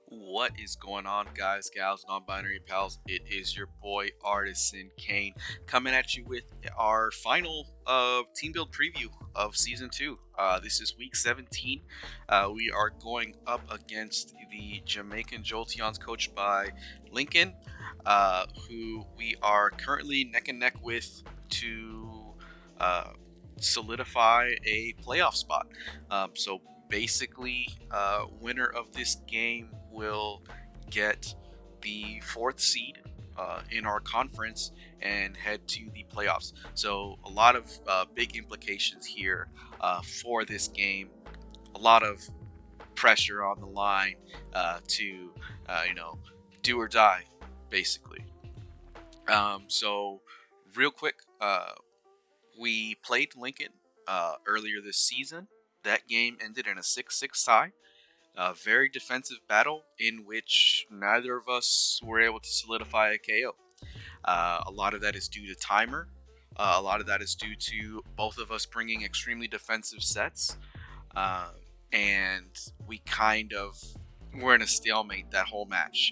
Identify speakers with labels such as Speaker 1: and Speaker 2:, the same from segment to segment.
Speaker 1: What is going on, guys, gals, non-binary pals? It is your boy Artisan Kane coming at you with our final team build preview of season 2. This is week 17. We are going up against the Jamaican Jolteons, coached by Lyncoln, who we are currently neck and neck with to uh, solidify a playoff spot. So basically, winner of this game will get the fourth seed in our conference and head to the playoffs. So a lot of big implications here for this game. A lot of pressure on the line to do or die, basically. So real quick, we played Lincoln earlier this season. That game ended in a 6-6 tie. A very defensive battle in which neither of us were able to solidify a KO. A lot of that is due to timer. A lot of that is due to both of us bringing extremely defensive sets. Uh, and we kind of were in a stalemate that whole match.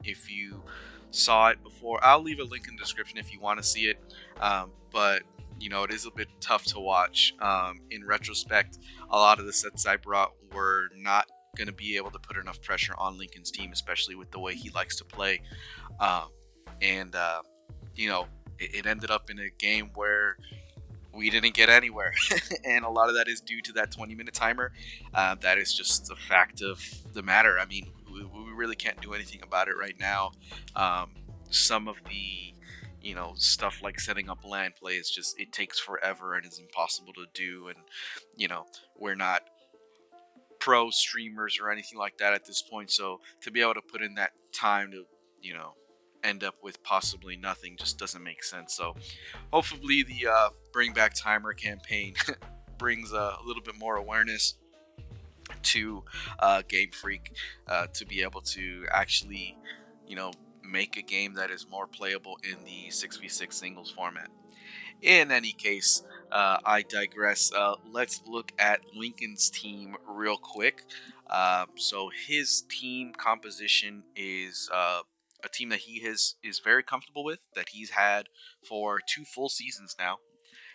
Speaker 1: If you saw it before, I'll leave a link in the description if you want to see it. But it is a bit tough to watch. In retrospect, a lot of the sets I brought were not going to be able to put enough pressure on Lincoln's team, especially with the way he likes to play. Um, and it ended up in a game where we didn't get anywhere, and a lot of that is due to that 20-minute timer. That is just a fact of the matter. I mean, we really can't do anything about it right now. Some of the stuff like setting up land play is just, it takes forever and is impossible to do. And we're not pro streamers or anything like that at this point, so to be able to put in that time to end up with possibly nothing just doesn't make sense. So hopefully the bring back timer campaign brings a little bit more awareness to Game Freak to be able to actually make a game that is more playable in the 6v6 singles format. In any case, I digress. Let's look at Lincoln's team real quick. So his team composition is a team that he is very comfortable with, that he's had for 2 full seasons now.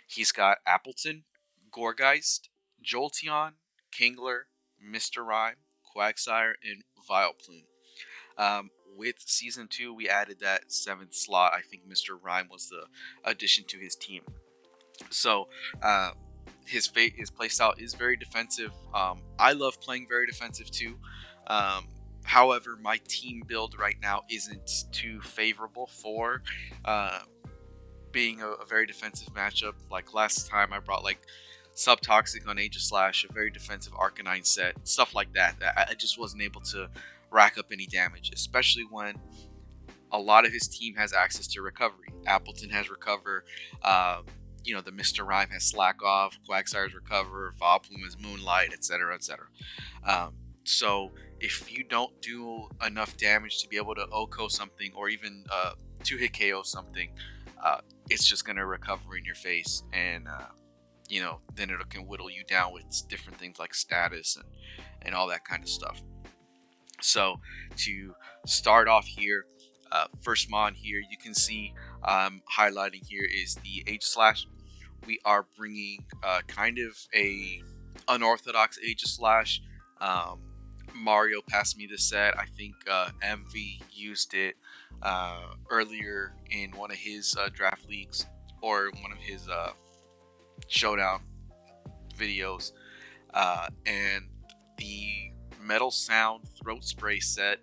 Speaker 1: He's got Appleton, Gorgeist, Jolteon, Kingler, Mr. Rhyme, Quagsire, and Vileplume. With season 2, we added that 7th slot. I think Mr. Rhyme was the addition to his team. So his playstyle is very defensive. I love playing very defensive too. However, my team build right now isn't too favorable for being a very defensive matchup. Like last time, I brought like Subtoxic on Aegislash, a very defensive Arcanine set, stuff like that. I just wasn't able to rack up any damage, especially when a lot of his team has access to recovery. Appleton has recover. The Mr. Rhyme has slack off. Quagsire's recover. Vileplume has moonlight, etc., etc. So if you don't do enough damage to be able to OHKO something, or even 2-hit KO something, it's just gonna recover in your face, and then it can whittle you down with different things like status and all that kind of stuff. So to start off here, first mon here, you can see highlighting here is the Aegislash. We are bringing kind of a unorthodox Aegislash. Mario passed me this set. I think MV used it earlier in one of his draft leagues, or one of his showdown videos. And the Metal Sound Throat Spray set,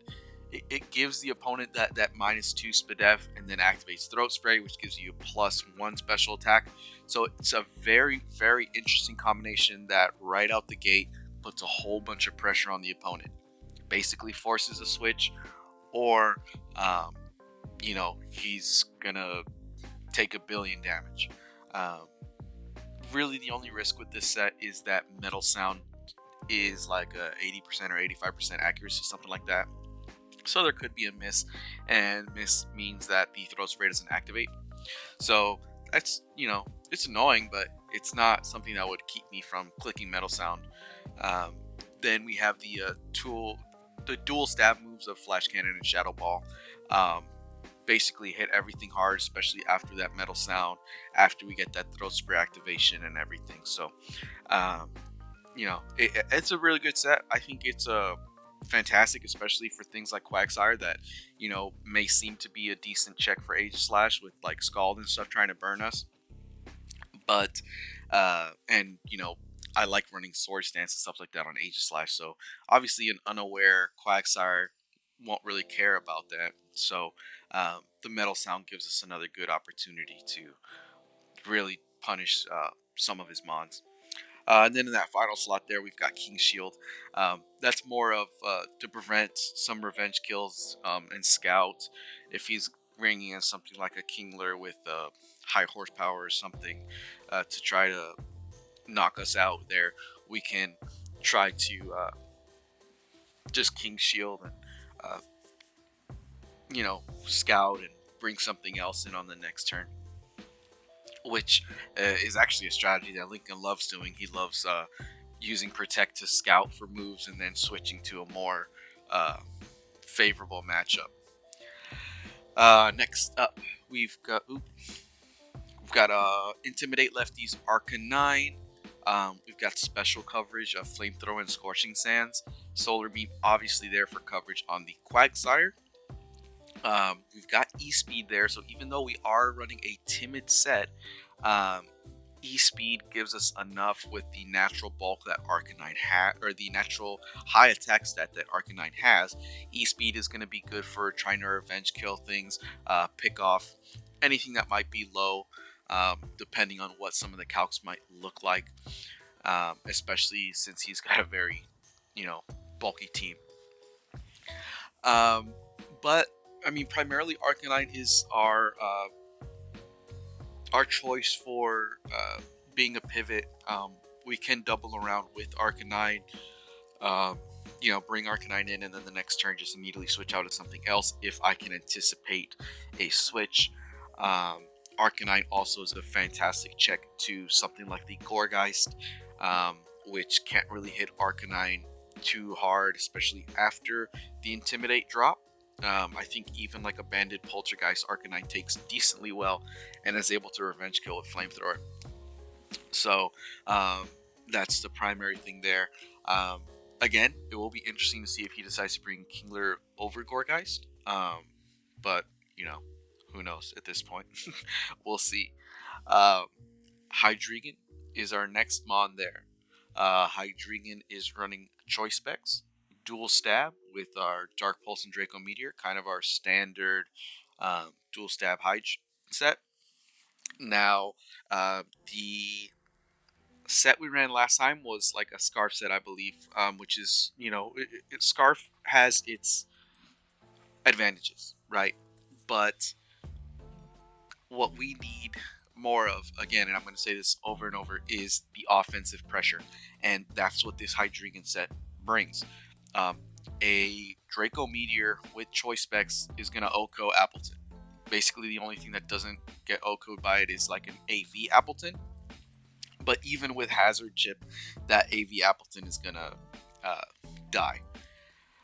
Speaker 1: it gives the opponent that -2 SPDEF, and then activates Throat Spray, which gives you a +1 special attack. So it's a very, very interesting combination that right out the gate puts a whole bunch of pressure on the opponent. Basically forces a switch, or he's gonna take a billion damage. Really, the only risk with this set is that Metal Sound is like a 80% or 85% accuracy, something like that. So there could be a miss, and miss means that the throw spray doesn't activate. So that's, it's annoying, but it's not something that would keep me from clicking Metal Sound. Then we have the tool the dual stab moves of Flash Cannon and Shadow Ball. Um, Basically hit everything hard, especially after that metal sound, after we get that throat spray activation and everything. So, um, it's a really good set. I think it's a fantastic, especially for things like Quagsire that may seem to be a decent check for Aegislash with like Scald and stuff trying to burn us. But and I like running Sword Stance and stuff like that on Aegislash. So obviously an unaware Quagsire won't really care about that. So the metal sound gives us another good opportunity to really punish some of his mons. And then in that final slot there, we've got King Shield. That's more of to prevent some revenge kills and scout. If he's bringing in something like a Kingler with high horsepower or something to try to knock us out there, we can try to just King Shield and uh, scout and bring something else in on the next turn, which is actually a strategy that Lincoln loves doing. He loves using Protect to scout for moves and then switching to a more favorable matchup. Next up, we've got Intimidate Lefties Arcanine. We've got special coverage of Flamethrower and Scorching Sands. Solar Beam obviously there for coverage on the Quagsire. We've got E-Speed there, so even though we are running a timid set, E-Speed gives us enough with the natural bulk that Arcanine has, or the natural high attack stat that Arcanine has. E-Speed is going to be good for trying to revenge kill things, pick off anything that might be low, depending on what some of the calcs might look like, especially since he's got a very, bulky team. But I mean, primarily Arcanine is our choice for being a pivot. We can double around with Arcanine, um, bring Arcanine in, and then the next turn just immediately switch out to something else if I can anticipate a switch. Arcanine also is a fantastic check to something like the Gourgeist, which can't really hit Arcanine too hard, especially after the Intimidate drop. I think even like a Banded Poltergeist, Arcanine takes decently well and is able to revenge kill with Flamethrower. So that's the primary thing there. Again, it will be interesting to see if he decides to bring Kingler over Gourgeist. But, who knows at this point. We'll see. Hydreigon is our next mon there. Hydreigon is running Choice Specs, dual stab with our Dark Pulse and Draco Meteor, kind of our standard dual stab Hydra set. Now, the set we ran last time was like a Scarf set, I believe, which is, Scarf has its advantages, right? But what we need more of, again, and I'm going to say this over and over, is the offensive pressure. And that's what this Hydreigon set brings. A Draco Meteor with Choice Specs is going to OHKO Appleton. Basically, the only thing that doesn't get OHKO'd by it is like an AV Appleton. But even with Hazard Chip, that AV Appleton is going to die.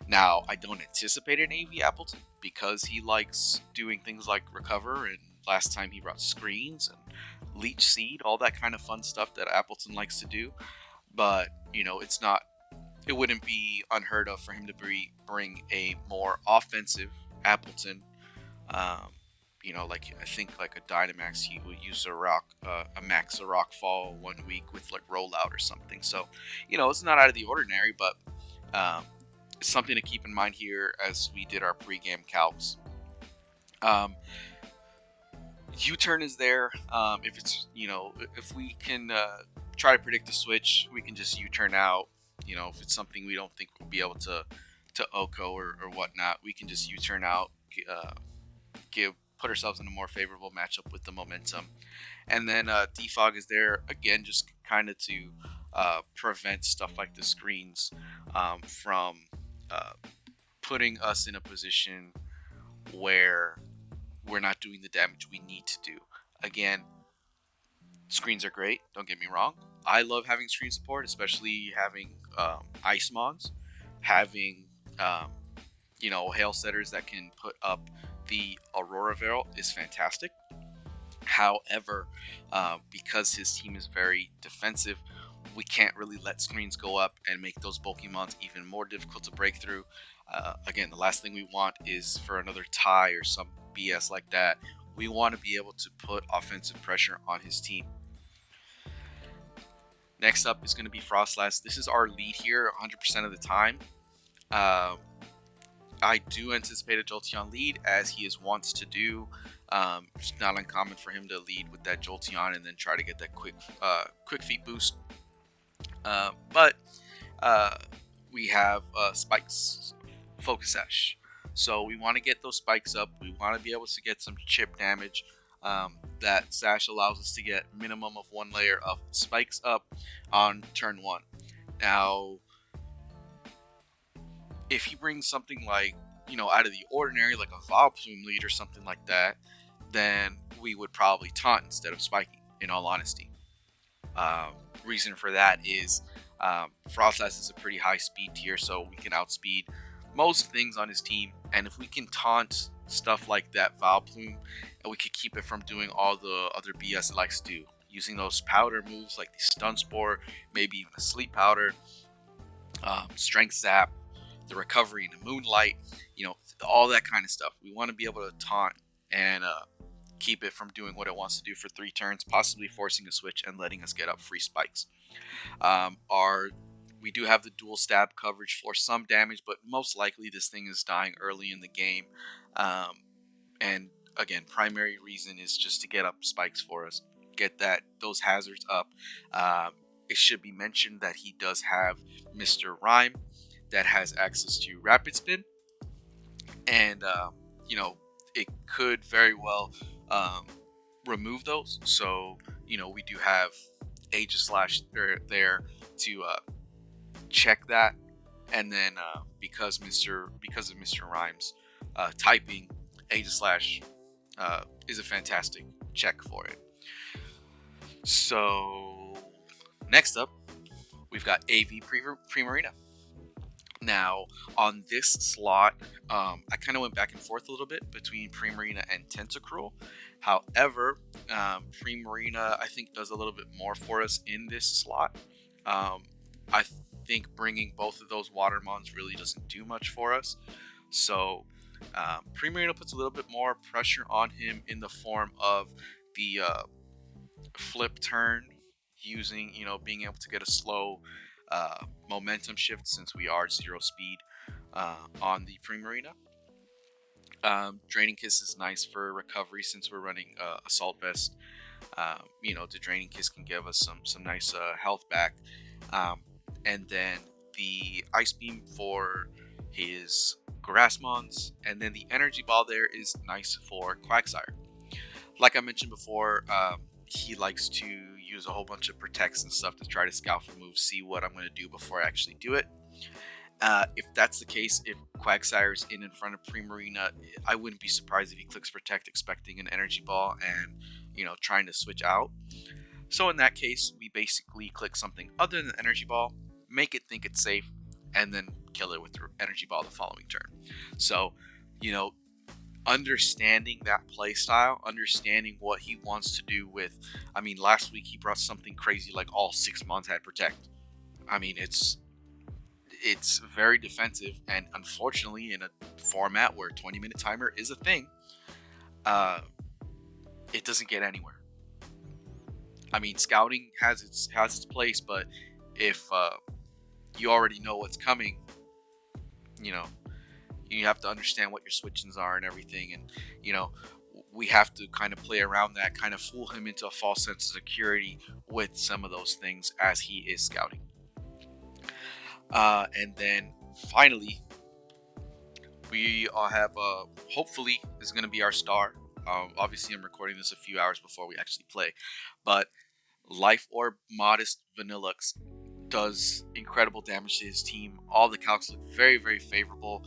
Speaker 1: Now, I don't anticipate an AV Appleton because he likes doing things like Recover, and last time he brought Screens and Leech Seed, all that kind of fun stuff that Appleton likes to do. But, it wouldn't be unheard of for him to bring a more offensive Appleton. Like I think like a Dynamax, he would use a Max Rock Fall 1 week with like Rollout or something. So, it's not out of the ordinary, but it's something to keep in mind here as we did our pre-game calcs. U-turn is there. If it's if we can try to predict the switch, we can just U-turn out. If it's something we don't think we'll be able to OHKO or whatnot, we can just U-turn out, put ourselves in a more favorable matchup with the momentum. And then Defog is there again, just kind of to prevent stuff like the Screens from putting us in a position where we're not doing the damage we need to do. Again, Screens are great, don't get me wrong. I love having screen support, especially having Ice Mons. Having Um, hail setters that can put up the Aurora Veil is fantastic. However, because his team is very defensive, we can't really let screens go up and make those Pokemons even more difficult to break through. Again, the last thing we want is for another tie or some BS like that. We want to be able to put offensive pressure on his team. Next up is going to be Frostlass. This is our lead here 100% of the time. I do anticipate a Jolteon lead, as he is wants to do. It's not uncommon for him to lead with that Jolteon and then try to get that quick feet boost. But we have Spike's Focus Sash. So we want to get those spikes up. We want to be able to get some chip damage. That Sash allows us to get minimum of 1 layer of spikes up on turn 1. Now, if he brings something like, out of the ordinary, like a Vileplume lead or something like that, then we would probably taunt instead of spiking, in all honesty. Reason for that is Frostlass is a pretty high speed tier, so we can outspeed most things on his team. And if we can taunt stuff like that Vileplume, and we could keep it from doing all the other BS it likes to do, using those powder moves like the Stun Spore, maybe even the Sleep Powder, Strength Zap, the recovery in the Moonlight, all that kind of stuff. We want to be able to taunt and keep it from doing what it wants to do for 3 turns, possibly forcing a switch and letting us get up free spikes. We do have the dual stab coverage for some damage, but most likely this thing is dying early in the game. And again, primary reason is just to get up spikes for us, get those hazards up. It should be mentioned that he does have Mr. Rhyme that has access to Rapid Spin, and it could very well remove those. So we do have Aegislash there to check that, and then because of Mr. Rhymes typing, Aegislash is a fantastic check for it. So next up, we've got AV Primarina. Now, on this slot, I kind of went back and forth a little bit between Primarina and Tentacruel. However, Primarina, I think, does a little bit more for us in this slot. I think bringing both of those Watermons really doesn't do much for us. So, Primarina puts a little bit more pressure on him in the form of the flip turn, using, being able to get a slow momentum shift, since we are 0 speed on the Primarina. Draining Kiss is nice for recovery, since we're running Assault Vest. The Draining Kiss can give us some nice health back. And then the Ice Beam for his Grassmons, and then the Energy Ball there is nice for Quagsire. Like I mentioned before, he likes to use a whole bunch of protects and stuff to try to scout for moves, see what I'm going to do before I actually do it. If that's the case, if Quagsire is in front of Primarina, I wouldn't be surprised if he clicks Protect expecting an Energy Ball and, trying to switch out. So in that case, we basically click something other than Energy Ball, make it think it's safe, and then kill it with the Energy Ball the following turn. So, understanding that play style, understanding what he wants to do with, last week he brought something crazy like all 6 months had Protect. It's very defensive, and unfortunately in a format where 20-minute timer is a thing, it doesn't get anywhere. Scouting has its place, but if you already know what's coming, you have to understand what your switch-ins are and everything, and we have to kind of play around that, kind of fool him into a false sense of security with some of those things as he is scouting. And then finally, we have hopefully this is going to be our star. Obviously, I'm recording this a few hours before we actually play, but Life Orb Modest Vanillux does incredible damage to his team. All the calcs look very, very favorable.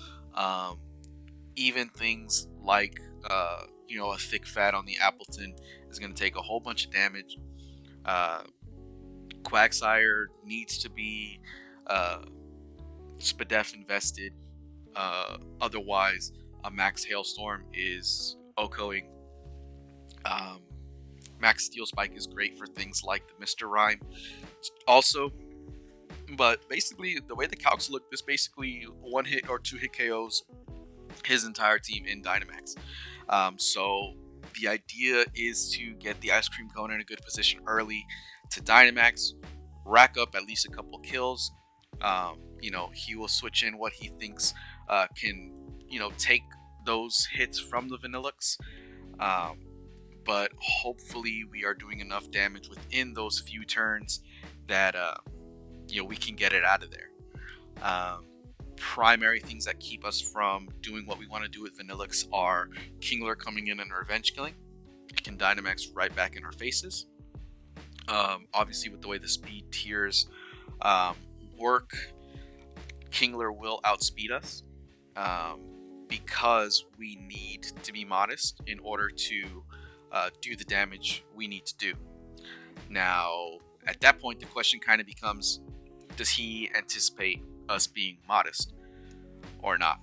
Speaker 1: Even things like a thick fat on the Appleton is going to take a whole bunch of damage. Quagsire needs to be Spadef invested Otherwise, a max hailstorm is OHKOing. Um, Max Steel Spike is great for things like the Mr. Rhyme. Also, but basically, the way the calcs look, this basically one hit or two hit KOs his entire team in Dynamax. So the idea is to get the Ice Cream Cone in a good position early to Dynamax, rack up at least a couple kills. He will switch in what he thinks can, take those hits from the Vanillux. But hopefully we are doing enough damage within those few turns that we can get it out of there. Primary things that keep us from doing what we want to do with Vanillux are Kingler coming in and revenge killing. It can Dynamax right back in our faces. Obviously, with the way the speed tiers work, Kingler will outspeed us because we need to be modest in order to do the damage we need to do. Now, at that point, the question kind of becomes, does he anticipate us being modest or not?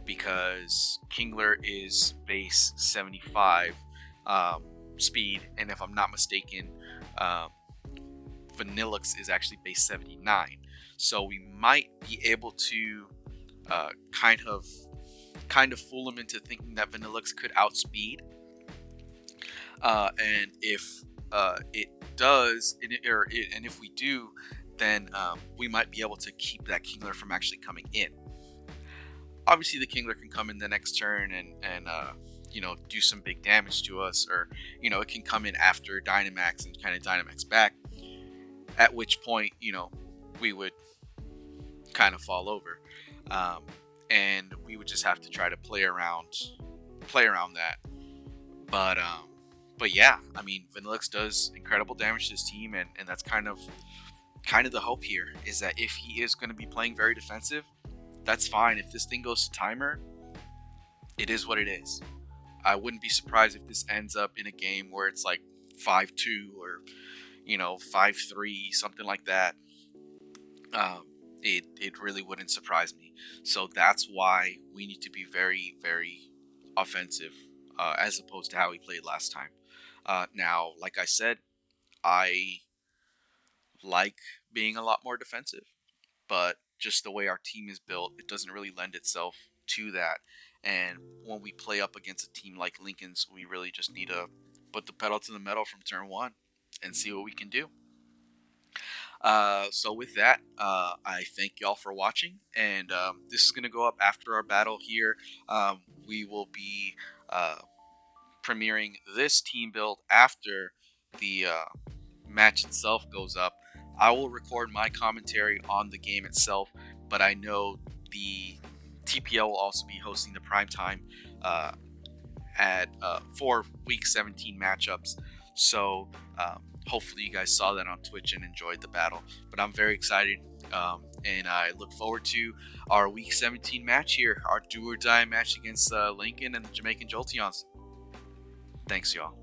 Speaker 1: Because Kingler is base 75 speed, and if I'm not mistaken, Vanillux is actually base 79. So we might be able to kind of fool him into thinking that Vanillux could outspeed. And if it does, and if we do, then we might be able to keep that Kingler from actually coming in. Obviously, the Kingler can come in the next turn and do some big damage to us, or it can come in after Dynamax and kind of Dynamax back. At which point, we would kind of fall over, and we would just have to try to play around that. But yeah, I mean, Vanillux does incredible damage to his team, and that's kind of the hope here, is that if he is going to be playing very defensive, that's fine. If this thing goes to timer, it is what it is. I wouldn't be surprised if this ends up in a game where it's like 5-2 or 5-3, something like that. It really wouldn't surprise me. So that's why we need to be very, very offensive, as opposed to how we played last time. Now, like I said, I like being a lot more defensive, but just the way our team is built, it doesn't really lend itself to that. And when we play up against a team like Lyncoln's, we really just need to put the pedal to the metal from turn one and see what we can do. So with that, I thank y'all for watching, and this is going to go up after our battle here. We will be premiering this team build after the match itself goes up. I will record my commentary on the game itself, but I know the TPL will also be hosting the primetime for Week 17 matchups. So hopefully you guys saw that on Twitch and enjoyed the battle. But I'm very excited, and I look forward to our Week 17 match here, our do or die match against Lyncoln and the Jamaican Jolteons. Thanks, y'all.